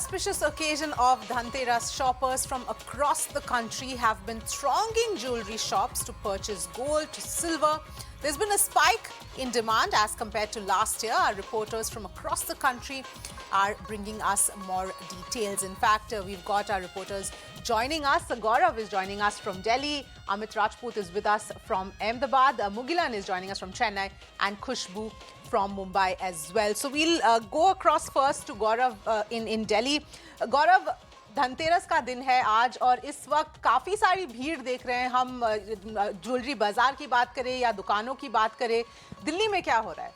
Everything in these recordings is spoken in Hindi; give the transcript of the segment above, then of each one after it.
auspicious occasion of Dhanteras, shoppers from across the country have been thronging jewelry shops to purchase gold to silver. There's been a spike in demand as compared to last year. Our reporters from across the country are bringing us more details. In fact, we've got our reporters joining us. Gaurav is joining us from Delhi. Amit Rajput is with us from Ahmedabad. Mugilan is joining us from Chennai, and Khushbu from Mumbai as well. So we'll go across first to Gaurav in Delhi. Gaurav, Dhanteras का दिन है आज और इस वक्त काफ़ी सारी भीड़ देख रहे हैं हम। ज्वेलरी बाजार की बात करें या दुकानों की बात करें, दिल्ली में क्या हो रहा है?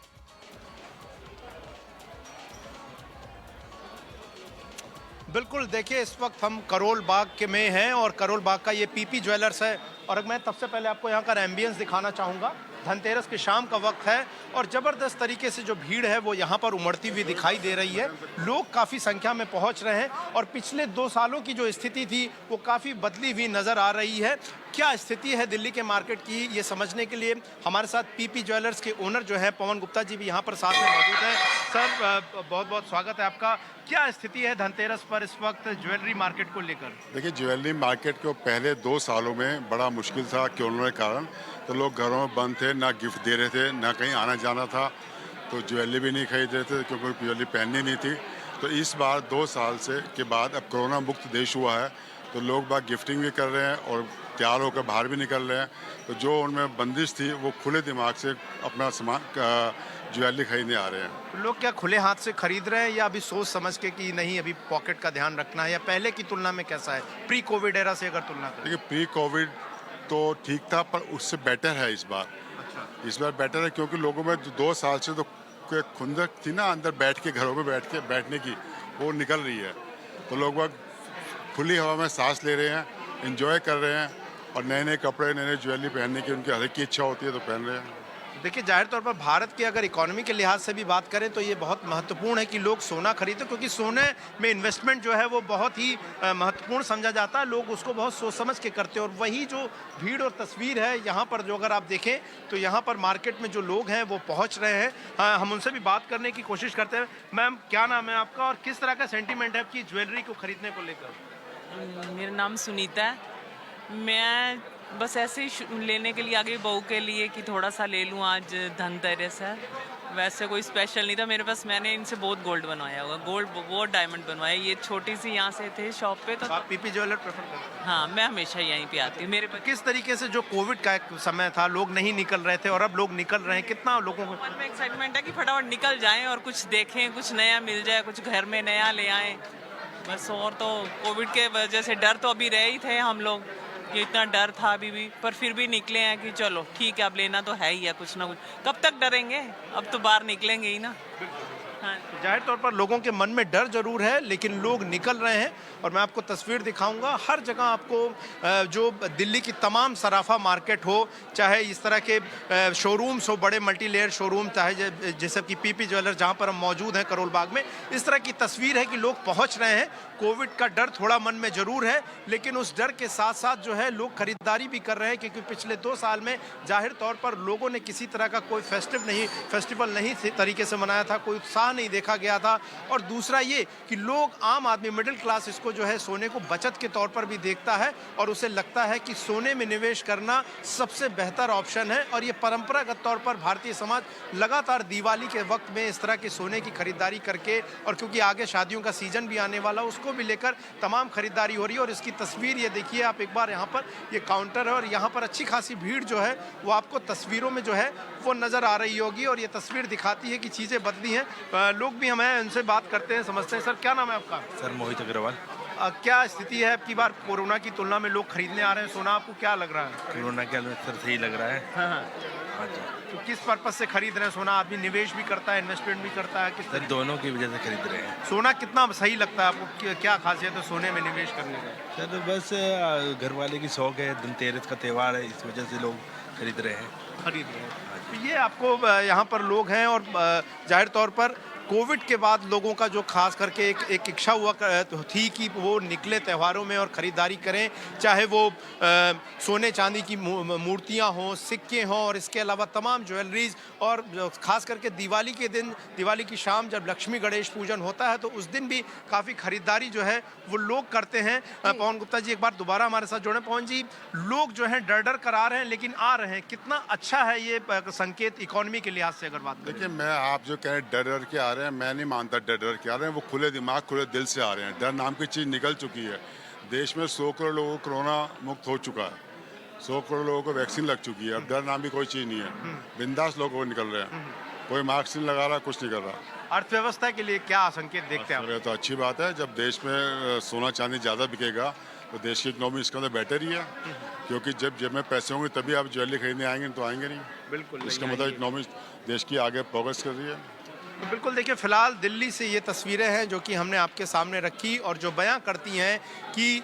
बिल्कुल, देखिए इस वक्त हम करोल बाग के में हैं और करोल बाग का ये पीपी ज्वेलर्स है और मैं सबसे पहले आपको यहाँ का एम्बियंस दिखाना चाहूँगा। धनतेरस के शाम का वक्त है और ज़बरदस्त तरीके से जो भीड़ है वो यहाँ पर उमड़ती हुई दिखाई दे रही है। लोग काफ़ी संख्या में पहुँच रहे हैं और पिछले 2 सालों की जो स्थिति थी वो काफ़ी बदली हुई नज़र आ रही है। क्या स्थिति है दिल्ली के मार्केट की, ये समझने के लिए हमारे साथ पीपी ज्वेलर्स के ओनर जो है पवन गुप्ता जी भी यहाँ पर साथ में मौजूद हैं। सर, बहुत बहुत स्वागत है आपका। क्या स्थिति है धनतेरस पर इस वक्त ज्वेलरी मार्केट को लेकर? देखिए, ज्वेलरी मार्केट को पहले 2 सालों में बड़ा मुश्किल था कोरोना के कारण। तो लोग घरों में बंद थे, ना गिफ्ट दे रहे थे, ना कहीं आना जाना था, तो ज्वेलरी भी नहीं खरीद रहे थे क्योंकि ज्वेलरी पहननी नहीं थी। तो इस बार 2 साल से के बाद अब कोरोना मुक्त देश हुआ है तो लोग बाग गिफ्टिंग भी कर रहे हैं और तैयार होकर बाहर भी निकल रहे हैं। तो जो उनमें बंदिश थी वो खुले दिमाग से अपना सामान ज्वेलरी खरीदने आ रहे हैं। लोग क्या खुले हाथ से खरीद रहे हैं या अभी सोच समझ के कि नहीं अभी पॉकेट का ध्यान रखना है, या पहले की तुलना में कैसा है प्री कोविड एरा से अगर तुलना करें? देखिए, प्री कोविड तो ठीक था पर उससे बेटर है इस बार। अच्छा। इस बार बेटर है क्योंकि लोगों में 2 साल से तो खुंदक थी ना अंदर बैठ के घरों में बैठने की, वो निकल रही है। तो लोग वक्त खुली हवा में सांस ले रहे हैं, एंजॉय कर रहे हैं और नए नए कपड़े, नए नए ज्वेलरी पहनने की उनकी हर एक की इच्छा होती है तो पहन रहे हैं। देखिए, जाहिर तौर पर भारत के अगर इकोनॉमी के लिहाज से भी बात करें तो ये बहुत महत्वपूर्ण है कि लोग सोना खरीदें, क्योंकि सोने में इन्वेस्टमेंट जो है वो बहुत ही महत्वपूर्ण समझा जाता है। लोग उसको बहुत सोच समझ के करते हैं और वही जो भीड़ और तस्वीर है यहाँ पर जो अगर आप देखें तो यहाँ पर मार्केट में जो लोग हैं वो पहुँच रहे हैं। हम उनसे भी बात करने की कोशिश करते हैं। मैम, क्या नाम है आपका और किस तरह का सेंटीमेंट है आपकी ज्वेलरी को खरीदने को लेकर? मेरा नाम सुनीता है। मैं बस ऐसे ही लेने के लिए आगे बहू के लिए कि थोड़ा सा ले लूँ, आज धनतेरस है। वैसे कोई स्पेशल नहीं था मेरे पास। मैंने इनसे बहुत गोल्ड बनवाया होगा, गोल्ड बहुत डायमंड बनवाया। ये छोटी सी यहाँ से थे शॉप पे। तो आप पीपी ज्वेलर प्रेफर करते हैं? हाँ, मैं हमेशा यहीं पे आती हूँ। मेरे पास किस तरीके से जो कोविड का एक समय था, लोग नहीं निकल रहे थे और अब लोग निकल रहे हैं, कितना लोगों को मन में एक्साइटमेंट है कि फटाफट निकल जाएं और कुछ देखें, कुछ नया मिल जाए, कुछ घर में नया ले आएँ बस। और तो कोविड के वजह से डर तो अभी रहे ही थे हम लोग, ये इतना डर था अभी भी, पर फिर भी निकले हैं कि चलो ठीक है, अब लेना तो है ही है कुछ ना कुछ। कब तक डरेंगे, अब तो बाहर निकलेंगे ही ना। हाँ। जाहिर तौर पर लोगों के मन में डर जरूर है लेकिन लोग निकल रहे हैं और मैं आपको तस्वीर दिखाऊंगा। हर जगह आपको जो दिल्ली की तमाम सराफा मार्केट हो, चाहे इस तरह के शोरूम्स हो, बड़े मल्टी लेयर शोरूम, चाहे जैसे कि पीपी ज्वेलर जहां पर हम मौजूद हैं करोल बाग में, इस तरह की तस्वीर है कि लोग पहुंच रहे हैं। कोविड का डर थोड़ा मन में जरूर है लेकिन उस डर के साथ साथ जो है लोग खरीदारी भी कर रहे हैं, क्योंकि पिछले 2 साल में जाहिर तौर पर लोगों ने किसी तरह का कोई फेस्टिवल नहीं तरीके से मनाया था, कोई उत्साह नहीं देखा गया था। और दूसरा ये कि लोग, आम आदमी, मिडिल क्लास इसको जो है सोने को बचत के तौर पर भी देखता है और उसे लगता है कि सोने में निवेश करना सबसे बेहतर ऑप्शन है। और ये परंपरागत तौर पर भारतीय समाज लगातार दिवाली के वक्त में इस तरह के सोने की खरीदारी करके, और क्योंकि आगे शादियों का सीजन भी आने वाला, उसको भी लेकर तमाम खरीदारी हो रही है। और इसकी तस्वीर ये देखिए आप एक बार, यहाँ पर ये काउंटर है और यहाँ पर अच्छी खासी भीड़ जो है वो आपको तस्वीरों में जो है वो नज़र आ रही होगी और ये तस्वीर दिखाती है कि चीज़ें बदली हैं। लोग भी हमें उनसे बात करते हैं, समझते हैं। सर, क्या नाम है आपका? सर, मोहित अग्रवाल। क्या स्थिति है अब की बार कोरोना की तुलना में लोग खरीदने आ रहे हैं सोना, आपको क्या लग रहा है? कोरोना के हालत सर सही लग रहा है। हाँ हाँ। हाँ जी। तो किस पर्पज से खरीद रहे हैं सोना? आदमी निवेश भी करता है, इन्वेस्टमेंट भी करता है, किस सर दोनों की वजह से खरीद रहे हैं। सोना कितना सही लगता है आपको? क्या खासियत है सोने में निवेश करने का? सर बस घर वाले की शौक है, धनतेरस का त्यौहार है, इस वजह से लोग खरीद रहे हैं। खरीद रहे हैं। तो ये आपको यहाँ पर लोग हैं और जाहिर तौर पर कोविड के बाद लोगों का जो खास करके एक इच्छा हुआ थी कि वो निकले त्योहारों में और ख़रीदारी करें, चाहे वो सोने चांदी की मूर्तियाँ हों, सिक्के हों और इसके अलावा तमाम ज्वेलरीज, और ख़ास करके दिवाली के दिन, दिवाली की शाम जब लक्ष्मी गणेश पूजन होता है तो उस दिन भी काफ़ी खरीदारी जो है वो लोग करते हैं। पवन गुप्ता जी एक बार दोबारा हमारे साथ जुड़े। पवन जी, लोग जो हैं डर डर कर आ रहे हैं लेकिन आ रहे हैं, कितना अच्छा है ये संकेत इकोनॉमी के लिहाज से अगर बात करें? देखिए, मैं आप जो कह रहे हैं डर डर के आ रहे हैं, मैं नहीं मानता डर डर के आ रहे हैं। वो खुले दिमाग खुले दिल से आ रहे हैं। डर नाम की चीज़ निकल चुकी है। देश में 100 करोड़ लोगों को कोरोना मुक्त हो चुका है, 100 करोड़ लोगों को वैक्सीन लग चुकी है। अब डर नाम की कोई चीज़ नहीं है। बिंदास लोग वो निकल रहे हैं, कोई मास्क नहीं लगा रहा, कुछ नहीं कर रहा। अर्थव्यवस्था के लिए क्या संकेत देखते हैं आप? तो अच्छी बात है, जब देश में सोना चांदी ज़्यादा बिकेगा तो देश की इकोनॉमी इसके अंदर बेटर ही है, क्योंकि जब जेब में पैसे होंगे तभी आप ज्वेलरी खरीदने आएंगे, तो आएंगे नहीं। बिल्कुल इसका मतलब इकोनॉमी देश की आगे प्रोग्रेस कर रही है। तो बिल्कुल देखिए, फिलहाल दिल्ली से ये तस्वीरें हैं जो कि हमने आपके सामने रखी और जो बयां करती हैं कि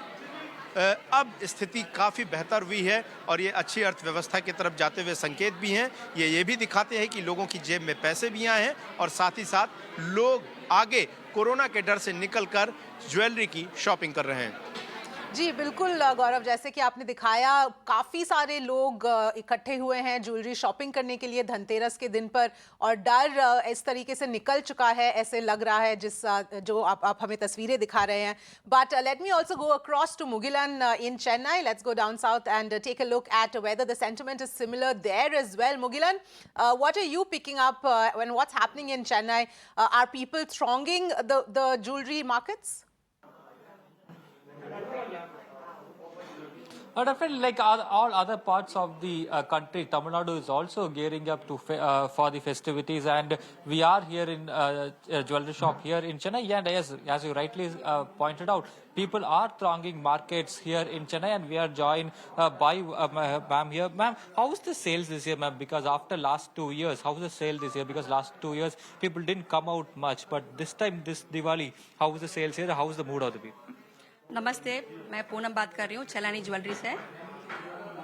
अब स्थिति काफ़ी बेहतर हुई है और ये अच्छी अर्थव्यवस्था की तरफ जाते हुए संकेत भी हैं। ये भी दिखाते हैं कि लोगों की जेब में पैसे भी आए हैं और साथ ही साथ लोग आगे कोरोना के डर से निकलकर ज्वेलरी की शॉपिंग कर रहे हैं। जी बिल्कुल गौरव, जैसे कि आपने दिखाया, काफ़ी सारे लोग इकट्ठे हुए हैं ज्वेलरी शॉपिंग करने के लिए धनतेरस के दिन पर, और डर इस तरीके से निकल चुका है, ऐसे लग रहा है जिस जो आप हमें तस्वीरें दिखा रहे हैं। But let me also go across to Mugilan in Chennai. Let's go down south and take a look at whether the sentiment is similar there as well. Mugilan, what are you picking up when what's happening in Chennai? Are people thronging the jewelry markets? Definitely, like all other parts of the country, Tamil Nadu is also gearing up to for the festivities, and we are here in a jewelry shop here in Chennai. And as you rightly pointed out, people are thronging markets here in Chennai, and we are joined by ma'am here. Ma'am, how is the sales this year, ma'am? Because after last 2 years, how is the sale this year? Because last 2 years people didn't come out much, but this time, this Diwali, how is the sales here? How is the mood of the people? नमस्ते, मैं पूनम बात कर रही हूँ चलानी ज्वेलरी से।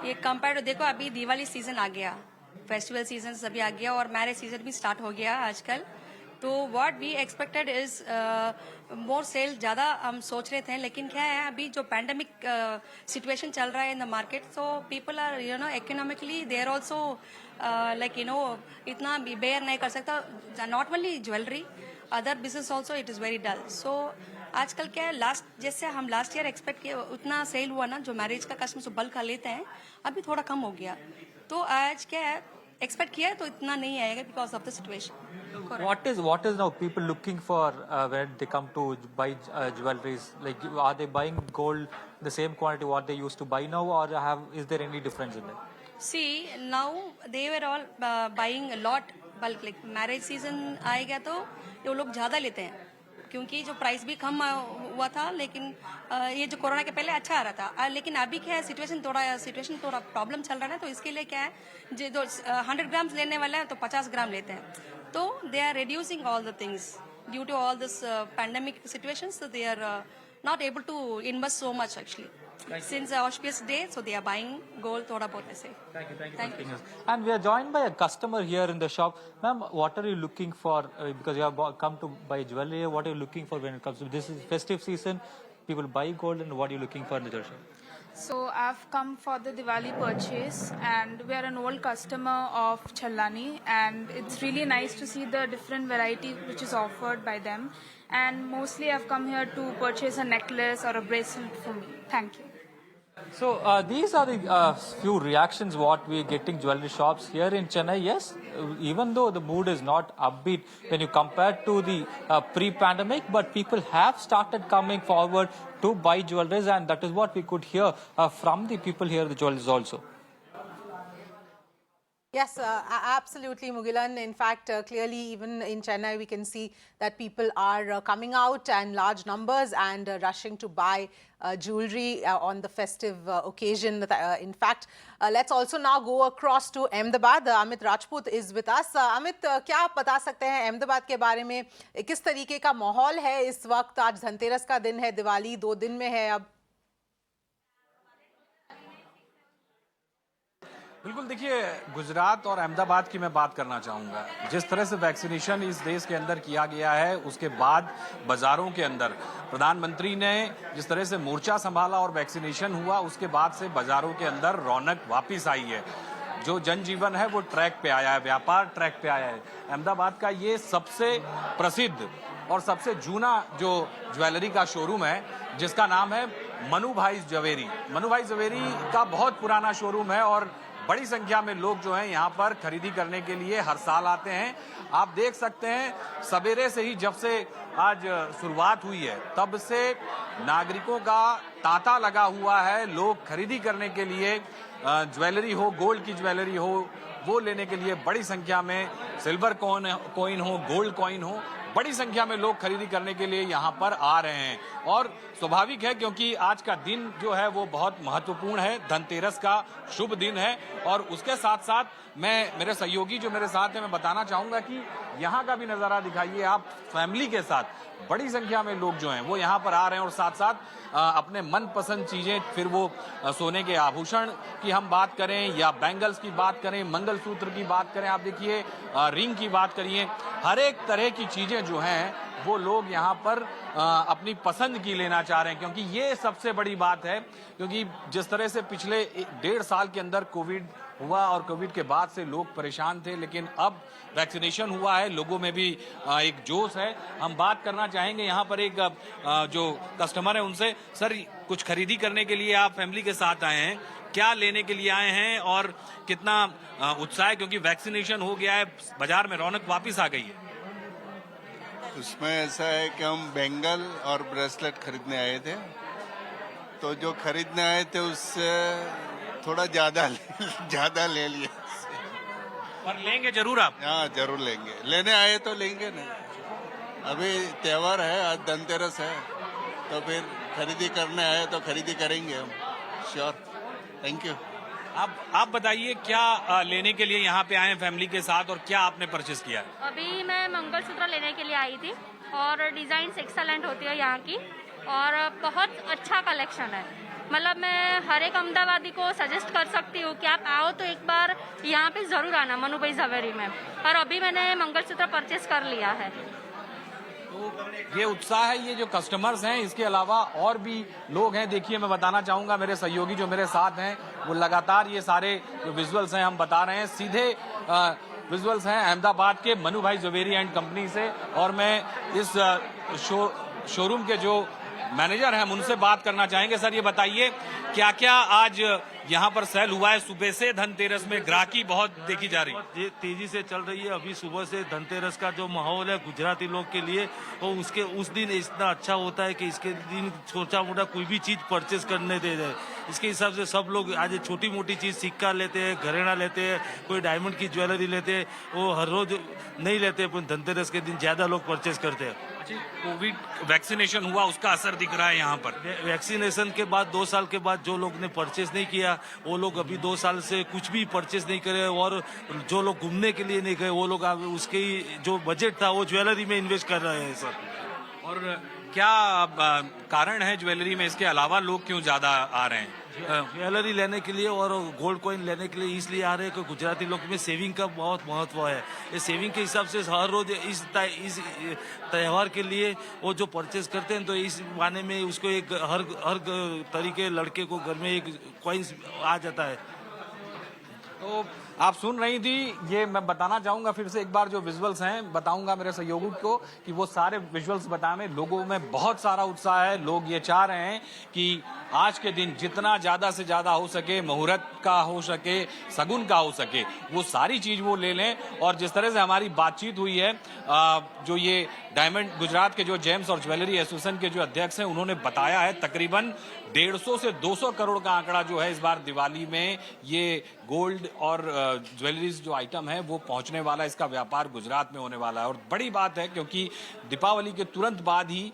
ये कंपेयर देखो, अभी दिवाली सीजन आ गया, फेस्टिवल सीजन सभी आ गया और मैरिज सीजन भी स्टार्ट हो गया आजकल। तो what we expected is more sale, ज़्यादा हम सोच रहे थे, लेकिन क्या है अभी जो पैंडेमिक सिचुएशन चल रहा है in the market, so people are economically they are also like इतना बेयर नहीं कर सकता। Not only jewellery, other business also it is very dull. So आजकल क्या है, जैसे हम लास्ट ईयर एक्सपेक्ट किए उतना सेल हुआ ना, जो मैरिज का कस्टमर बल्क का लेते हैं, अभी थोड़ा कम हो गया। तो आज क्या है, एक्सपेक्ट किया है तो इतना नहीं आएगा because of the situation. What is now people looking for when they come to buy jewelries? Like, are they buying gold the same quantity what they used to buy now, or is there any difference in that? See, now they were all buying a lot bulk. Like marriage season आएगा तो ये लोग ज्यादा लेते हैं, क्योंकि जो प्राइस भी कम हुआ था, लेकिन ये जो कोरोना के पहले अच्छा आ रहा था। लेकिन अभी क्या है, सिचुएशन थोड़ा प्रॉब्लम चल रहा है, तो इसके लिए क्या है, जो 100 ग्राम्स लेने वाला है तो 50 ग्राम लेते हैं। तो they are reducing all the things due to all this pandemic situations, so they are not able to invest so much actually. Since the auspicious day, so they are buying gold, thoda bahut aise. Thank you. And we are joined by a customer here in the shop. Ma'am, what are you looking for? Because you have come to buy jewelry, what are you looking for when it comes to this is festive season? People buy gold, and what are you looking for in the jewelry shop? So I've come for the Diwali purchase, and we are an old customer of Challani, and it's really nice to see the different variety which is offered by them. And mostly I've come here to purchase a necklace or a bracelet for me. Thank you. So these are the few reactions what we're getting jewelry shops here in Chennai. Yes, even though the mood is not upbeat when you compare to the pre-pandemic, but people have started coming forward to buy jewelries, and that is what we could hear from the people here, the jewelers also. Yes, absolutely, Mugilan. In fact, clearly, even in Chennai, we can see that people are coming out in large numbers and rushing to buy jewelry on the festive occasion. In fact, let's also now go across to Ahmedabad. Amit Rajput is with us. Amit, क्या आप बता सकते हैं अहमदाबाद के बारे में? किस तरीके का माहौल है इस वक्त? आज धनतेरस का दिन है, दिवाली 2 दिन में है अब। बिल्कुल, देखिए गुजरात और अहमदाबाद की मैं बात करना चाहूँगा। जिस तरह से वैक्सीनेशन इस देश के अंदर किया गया है, उसके बाद बाज़ारों के अंदर प्रधानमंत्री ने जिस तरह से मोर्चा संभाला और वैक्सीनेशन हुआ, उसके बाद से बाज़ारों के अंदर रौनक वापस आई है। जो जनजीवन है वो ट्रैक पे आया है, व्यापार ट्रैक पे आया है। अहमदाबाद का ये सबसे प्रसिद्ध और सबसे जूना जो ज्वेलरी का शोरूम है, जिसका नाम है मनु भाई जवेरी। मनु भाई जवेरी का बहुत पुराना शोरूम है और बड़ी संख्या में लोग जो हैं यहाँ पर खरीदी करने के लिए हर साल आते हैं। आप देख सकते हैं सवेरे से ही, जब से आज शुरुआत हुई है, तब से नागरिकों का तांता लगा हुआ है। लोग खरीदी करने के लिए ज्वेलरी हो, गोल्ड की ज्वेलरी हो, वो लेने के लिए बड़ी संख्या में, सिल्वर कॉइन हो, गोल्ड कॉइन हो, बड़ी संख्या में लोग खरीदी करने के लिए यहाँ पर आ रहे हैं। और स्वाभाविक है क्योंकि आज का दिन जो है वो बहुत महत्वपूर्ण है, धनतेरस का शुभ दिन है। और उसके साथ साथ मेरे सहयोगी जो मेरे साथ हैं, मैं बताना चाहूँगा कि यहाँ का भी नज़ारा दिखाइए आप। फैमिली के साथ बड़ी संख्या में लोग जो हैं वो यहाँ पर आ रहे हैं और साथ साथ अपने मनपसंद चीज़ें, फिर वो सोने के आभूषण की हम बात करें या बैंगल्स की बात करें, मंगलसूत्र की बात करें, आप देखिए रिंग की बात करिए, हर एक तरह की चीज़ें जो हैं वो लोग यहाँ पर अपनी पसंद की लेना चाह रहे हैं। क्योंकि ये सबसे बड़ी बात है, क्योंकि जिस तरह से पिछले 1.5 साल के अंदर कोविड हुआ और कोविड के बाद से लोग परेशान थे, लेकिन अब वैक्सीनेशन हुआ है, लोगों में भी एक जोश है। हम बात करना चाहेंगे यहाँ पर एक जो कस्टमर है उनसे। सर, कुछ खरीदी करने के लिए आप फैमिली के साथ आए हैं, क्या लेने के लिए आए हैं और कितना उत्साह है, क्योंकि वैक्सीनेशन हो गया है, बाजार में रौनक वापस आ गई है? उसमें ऐसा है कि हम बैंगल और ब्रेसलेट खरीदने आए थे, तो जो खरीदने आए थे उससे थोड़ा ज्यादा ले लिया। पर लेंगे जरूर आप? हाँ, जरूर लेंगे, लेने आए तो लेंगे ना। अभी त्योहार है, आज धनतेरस है, तो फिर खरीदी करने आए तो खरीदी करेंगे हम, श्योर। Thank you. आप बताइए क्या लेने के लिए यहाँ पे आए हैं फैमिली के साथ और क्या आपने परचेस किया है? अभी मैं मंगलसूत्र लेने के लिए आई थी और डिजाइन एक्सेलेंट होती है यहाँ की और बहुत अच्छा कलेक्शन है। मतलब मैं हर एक अहमदाबादी को सजेस्ट कर सकती हूँ कि आप आओ तो एक बार यहाँ पे जरूर आना, मनु भाई जवेरी में। और अभी मैंने मंगलसूत्र परचेस कर लिया है। ये उत्साह है, ये जो कस्टमर्स हैं, इसके अलावा और भी लोग हैं। देखिए, मैं बताना चाहूंगा, मेरे सहयोगी जो मेरे साथ हैं वो लगातार ये सारे जो विजुअल्स हैं हम बता रहे हैं, सीधे विजुअल्स हैं अहमदाबाद के मनु भाई जवेरी एंड कंपनी से। और मैं इस शोरूम के जो मैनेजर हैं हम उनसे बात करना चाहेंगे। सर, ये बताइए क्या क्या आज यहाँ पर सेल हुआ है? सुबह से धनतेरस में ग्राहकी बहुत देखी जा रही है, तेजी से चल रही है। अभी सुबह से धनतेरस का जो माहौल है गुजराती लोग के लिए, वो उसके उस दिन इतना अच्छा होता है कि इसके दिन छोटा मोटा कोई भी चीज परचेस करने दे रहे। इसके हिसाब से सब लोग आज छोटी मोटी चीज, सिक्का लेते हैं, घरेणा लेते हैं, कोई डायमंड की ज्वेलरी लेते हैं, वो हर रोज नहीं लेते, पर धनतेरस के दिन ज्यादा लोग परचेस करते हैं। कोविड वैक्सीनेशन हुआ, उसका असर दिख रहा है यहाँ पर। वैक्सीनेशन के बाद 2 साल के बाद जो लोग ने परचेस नहीं किया, वो लोग अभी 2 साल से कुछ भी परचेस नहीं करे। और जो लोग घूमने के लिए नहीं गए, वो लोग उसके जो बजट था वो ज्वेलरी में इन्वेस्ट कर रहे हैं सर। और क्या कारण है ज्वेलरी में, इसके अलावा लोग क्यों ज्यादा आ रहे हैं? ज्वेलरी लेने के लिए और गोल्ड कॉइन लेने के लिए इसलिए आ रहे हैं कि गुजराती लोग में सेविंग का बहुत महत्व है। ये सेविंग के हिसाब से हर रोज इस त्यौहार के लिए वो जो परचेस करते हैं, तो इस माने में उसको एक हर तरीके लड़के को घर में एक कॉइन्स आ जाता है। तो आप सुन रही थी, ये मैं बताना चाहूंगा फिर से एक बार, जो विजुअल्स हैं बताऊंगा मेरे सहयोगी को कि वो सारे विजुअल्स बताएं। लोगों में बहुत सारा उत्साह है, लोग ये चाह रहे हैं कि आज के दिन जितना ज्यादा से ज्यादा हो सके, मुहूर्त का हो सके, सगुन का हो सके, वो सारी चीज वो ले लें। और जिस तरह से हमारी बातचीत हुई है, जो ये डायमंड गुजरात के जो जेम्स और ज्वेलरी एसोसिएशन के जो अध्यक्ष हैं, उन्होंने बताया है तकरीबन 150 से 200 करोड़ का आंकड़ा जो है इस बार दिवाली में ये गोल्ड और ज्वेलरीज जो आइटम है वो पहुंचने वाला है। इसका व्यापार गुजरात में होने वाला है और बड़ी बात है क्योंकि दीपावली के तुरंत बाद ही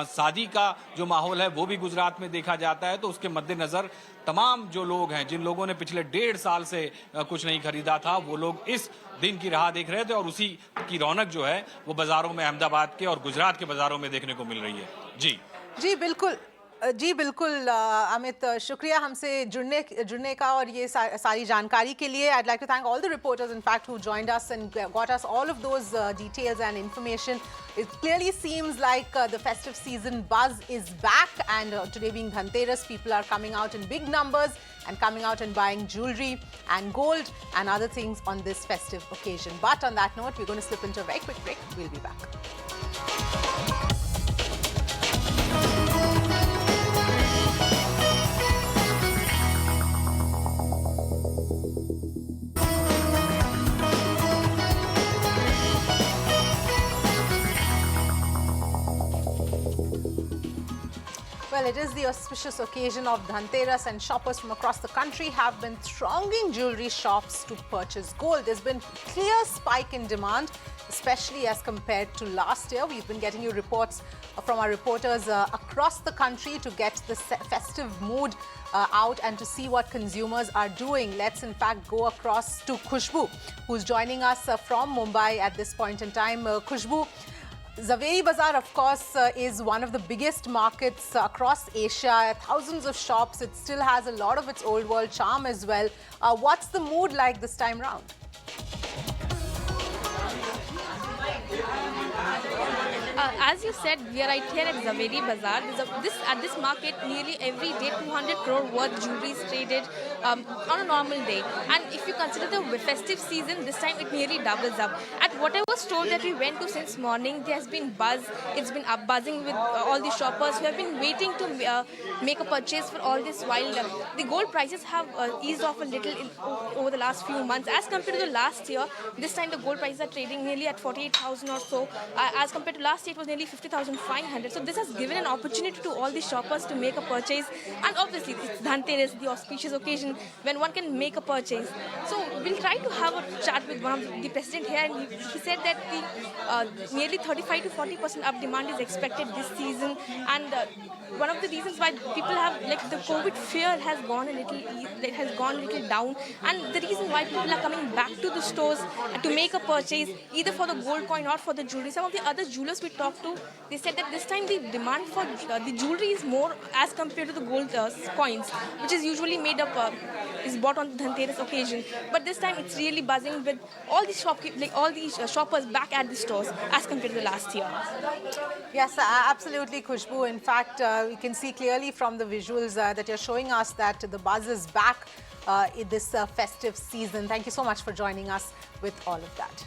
शादी का जो माहौल है वो भी गुजरात में देखा जाता है। तो उसके मद्देनजर तमाम जो लोग हैं, जिन लोगों ने पिछले 1.5 साल से कुछ नहीं खरीदा था, वो लोग इस दिन की राह देख रहे थे और उसी की रौनक जो है वो बाजारों में, अहमदाबाद के और गुजरात के बाजारों में देखने को मिल रही है। जी बिल्कुल। जी बिल्कुल अमित, शुक्रिया हमसे जुड़ने का और ये सारी जानकारी के लिए. I'd like to thank all the reporters in fact who joined us and got us all of those details and information. It clearly seems like the festive season buzz is back, and today being Dhanteras, people are coming out in big numbers and coming out and buying jewelry and gold and other things on this festive occasion. But on that note, we're going to slip into a very quick break. We'll be back. Well, it is the auspicious occasion of Dhanteras, and shoppers from across the country have been thronging jewelry shops to purchase gold. There's been a clear spike in demand, especially as compared to last year. We've been getting you reports from our reporters across the country to get the festive mood out and to see what consumers are doing. Let's in fact go across to Khushbu, who's joining us from Mumbai at this point in time. Khushbu, Zaveri Bazaar, of course, is one of the biggest markets across Asia. Thousands of shops. It still has a lot of its old world charm as well. What's the mood like this time round? As you said, we are right here at Zaveri Bazaar. At this market, nearly every day 200 crore worth jewelry is traded on a normal day. And if you consider the festive season, this time it nearly doubles up. At whatever store that we went to since morning, there has been buzz. It's been up buzzing with all the shoppers who have been waiting to make a purchase for all this while. The gold prices have eased off a little over the last few months. As compared to the last year, this time the gold prices are trading nearly at 48,000 or so. As compared to last year, it was nearly 50,500. So this has given an opportunity to all the shoppers to make a purchase. And obviously, it's Dhanteras, the auspicious occasion when one can make a purchase. So we'll try to have a chat with one of the president here, and he said that the nearly 35 to 40% of demand is expected this season. And one of the reasons why people have, like, the COVID fear has gone a little down, and the reason why people are coming back to the stores to make a purchase either for the gold coin or for the jewelry. Some of the other jewelers we talked to, they said that this time the demand for the jewelry is more as compared to the gold coins, which is usually made up is bought on the Dhanteras occasion. But this time it's really buzzing with all the shoppers back at the stores as compared to the last year. Yes, absolutely, Khushbu. In fact, we can see clearly from the visuals that you're showing us that the buzz is back in this festive season. Thank you so much for joining us with all of that.